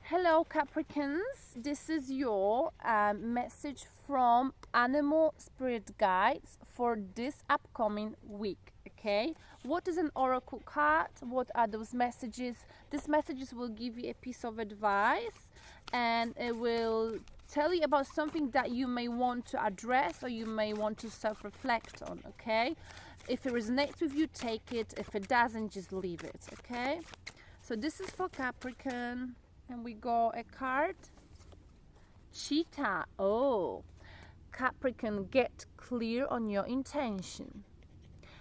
Hello, Capricorns. This is your message from Animal Spirit Guides for this upcoming week. Okay, what is an oracle card? What are those messages? These messages will give you a piece of advice and it will tell you about something that you may want to address or you may want to self reflect on. Okay, if it resonates with you, take it. If it doesn't, just leave it. Okay, so this is for Capricorn. And we got a card. Cheetah. Oh, Capricorn, get clear on your intention.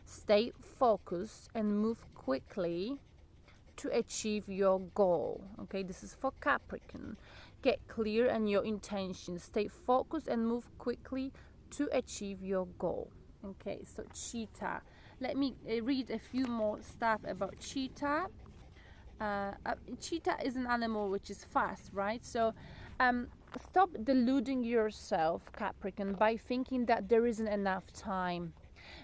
Stay focused and move quickly to achieve your goal. Okay, this is for Capricorn. Get clear on your intention. Stay focused and move quickly to achieve your goal. Okay, so cheetah. Let me read a few more stuff about cheetah. Cheetah is an animal which is fast, right? So stop deluding yourself, Capricorn, by thinking that there isn't enough time.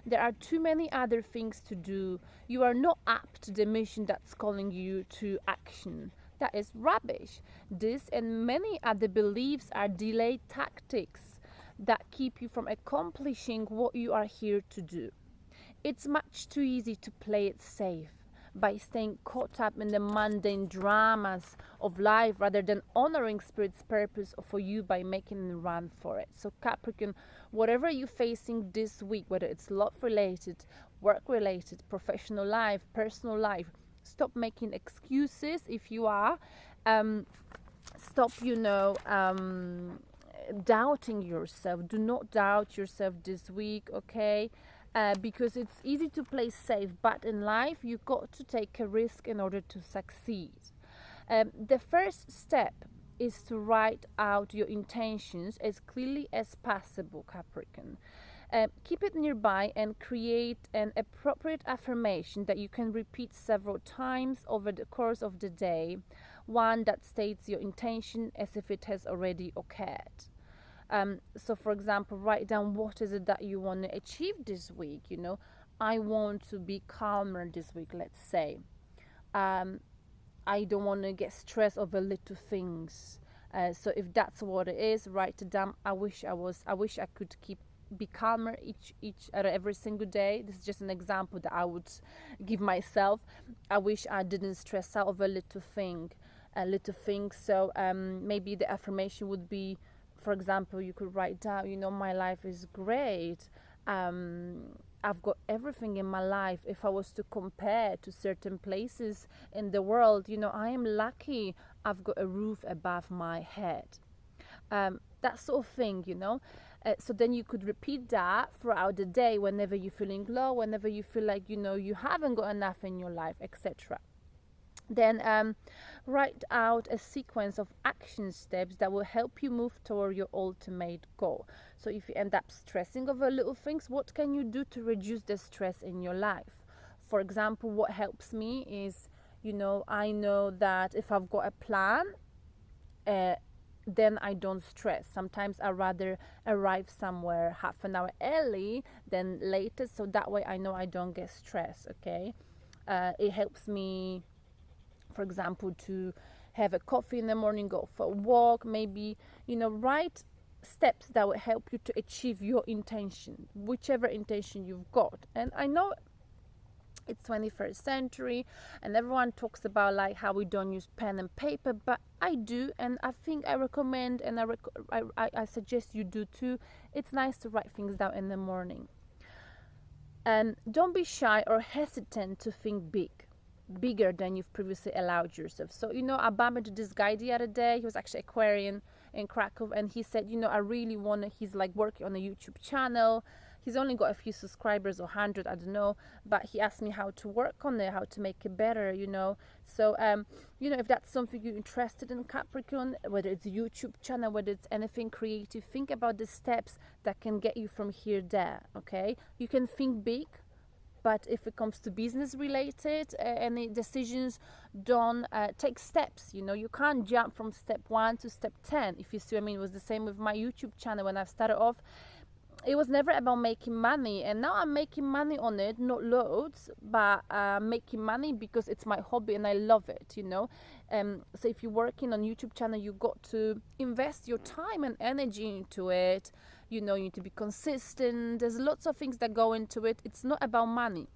There are too many other things to do. You are not up to the mission that's calling you to action. That is rubbish. This and many other beliefs are delayed tactics that keep you from accomplishing what you are here to do. It's much too easy to play it safe by staying caught up in the mundane dramas of life rather than honoring Spirit's purpose for you by making a run for it. So, Capricorn, whatever you're facing this week, whether it's love related, work related, professional life, personal life, stop making excuses if you are. Stop, doubting yourself. Do not doubt yourself this week, okay? Because it's easy to play safe, but in life you got to take a risk in order to succeed. The first step is to write out your intentions as clearly as possible, Capricorn. Keep it nearby and create an appropriate affirmation that you can repeat several times over the course of the day, one that states your intention as if it has already occurred. So, for example, write down what is it that you want to achieve this week. I want to be calmer this week, let's say. I don't want to get stressed over little things. So if that's what it is, write it down. I wish I could be calmer every single day. This is just an example that I would give myself. I wish I didn't stress out over a little thing. So maybe the affirmation would be, for example, you could write down, my life is great. I've got everything in my life. If I was to compare to certain places in the world, I am lucky. I've got a roof above my head. That sort of thing, So then you could repeat that throughout the day whenever you're feeling low, whenever you feel like, you haven't got enough in your life, etc. Then write out a sequence of action steps that will help you move toward your ultimate goal. So if you end up stressing over little things, what can you do to reduce the stress in your life? For example, what helps me is, I know that if I've got a plan, then I don't stress. Sometimes I rather arrive somewhere half an hour early than later, so that way I know I don't get stressed. Okay, it helps me, for example, to have a coffee in the morning, go for a walk, maybe, write steps that will help you to achieve your intention, whichever intention you've got. And I know it's 21st century and everyone talks about like how we don't use pen and paper, but I do, and I think I recommend and I suggest you do too. It's nice to write things down in the morning. And don't be shy or hesitant to think bigger than you've previously allowed yourself. So, I bumped into this guy the other day. He was actually Aquarian in Krakow, and he said, I really want to, he's like working on a YouTube channel. He's only got a few subscribers, or 100, I don't know, but he asked me how to work on it, how to make it better, So, if that's something you're interested in, Capricorn, whether it's a YouTube channel, whether it's anything creative, think about the steps that can get you from here there, okay? You can think big, but if it comes to business related, any decisions, don't take steps. You can't jump from step 1 to step 10, if you see what I mean. It was the same with my YouTube channel when I started off. it was never about making money, and now I'm making money on it, not loads, but making money because it's my hobby and I love it, you know. So if you're working on YouTube channel, you got to invest your time and energy into it, you know. You need to be consistent. There's lots of things that go into it. It's not about money.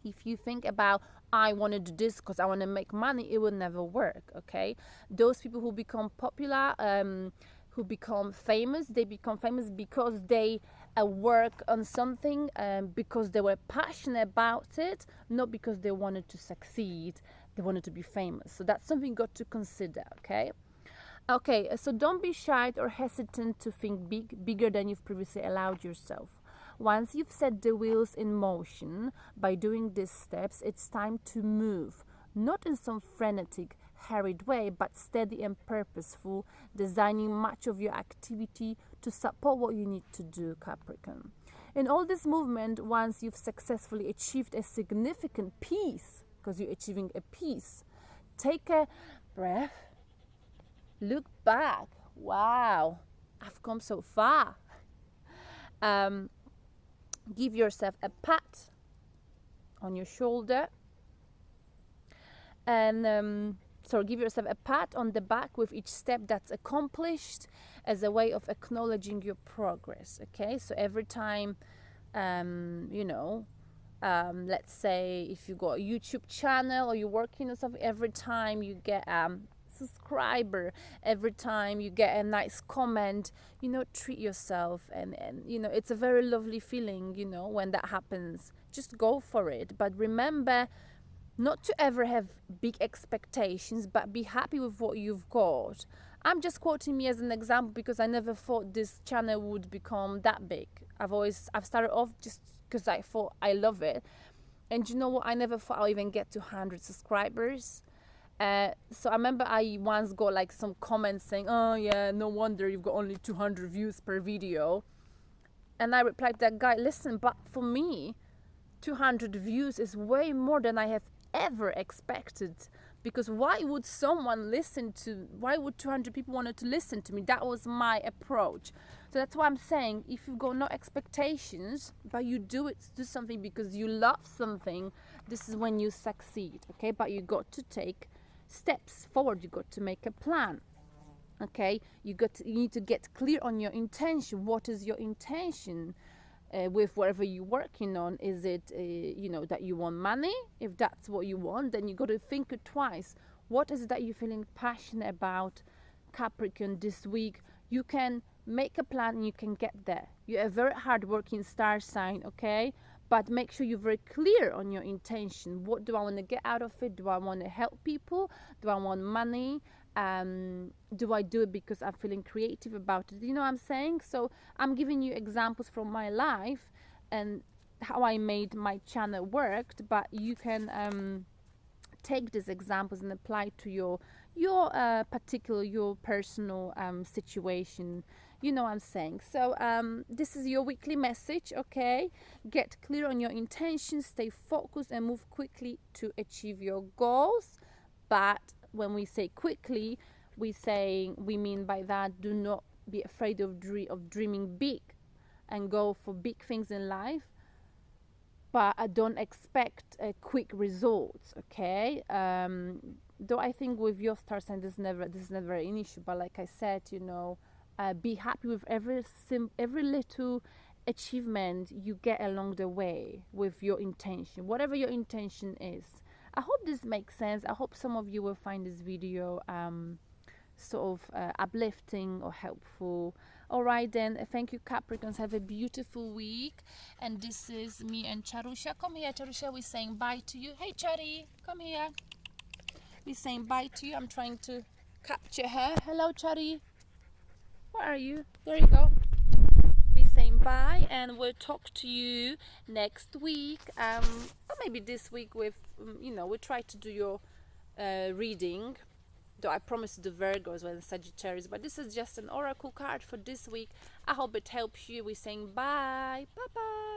If you think about, I want to do this because I want to make money, it will never work. Okay, those people who become popular, who become famous, they become famous because they work on something, because they were passionate about it, not because they wanted to succeed, they wanted to be famous. So that's something you got to consider. Okay, so don't be shy or hesitant to think bigger than you've previously allowed yourself. Once you've set the wheels in motion by doing these steps, it's time to move, not in some frenetic, hurried way, but steady and purposeful, designing much of your activity to support what you need to do, Capricorn. In all this movement, once you've successfully achieved a significant peace, because you're achieving a peace, take a breath, look back. Wow, I've come so far. Give yourself a pat on your shoulder, and give yourself a pat on the back with each step that's accomplished, as a way of acknowledging your progress. Okay, so every time, let's say if you got a YouTube channel or you're working on something, every time you get subscriber, every time you get a nice comment, treat yourself, and it's a very lovely feeling, when that happens. Just go for it, but remember not to ever have big expectations, but be happy with what you've got. I'm just quoting me as an example because I never thought this channel would become that big. I've started off just because I thought I love it, and you know what, I never thought I'll even get to 100 subscribers. So I remember I once got like some comments saying, oh yeah, no wonder you've got only 200 views per video. And I replied to that guy, listen, but for me 200 views is way more than I have ever expected, because why would 200 people wanted to listen to me? That was my approach. So that's why I'm saying, if you've got no expectations but you do something because you love something, this is when you succeed. Okay, but you got to take steps forward. You got to make a plan. Okay, you need to get clear on your intention. What is your intention with whatever you're working on? Is it that you want money? If that's what you want, then you got to think it twice. What is it that you're feeling passionate about, Capricorn, this week? You can make a plan and you can get there. You're a very hard-working star sign, okay? But make sure you're very clear on your intention. What do I want to get out of it? Do I want to help people? Do I want money? Do I do it because I'm feeling creative about it? You know what I'm saying? So I'm giving you examples from my life and how I made my channel worked, but you can take these examples and apply to your personal situation. You know what I'm saying? So this is your weekly message, okay? Get clear on your intentions, stay focused, and move quickly to achieve your goals. But when we say quickly, we mean by that, do not be afraid of dreaming big and go for big things in life. But I don't expect quick results, okay? Though I think with your star sign, this is never an issue. But like I said, be happy with every little achievement you get along the way with your intention, whatever your intention is. I hope this makes sense. I hope some of you will find this video uplifting or helpful. All right then, thank you, Capricorns. Have a beautiful week. And this is me and Charusha. Come here, Charusha. We're saying bye to you. Hey, Chari, come here. We're saying bye to you. I'm trying to capture her. Hello, Chari. Where are you? There you go. We're saying bye, and we'll talk to you next week. Or maybe this week with, we'll try to do your reading. Though I promised the Virgos and Sagittarius, but this is just an oracle card for this week. I hope it helps you. We're saying bye. Bye-bye.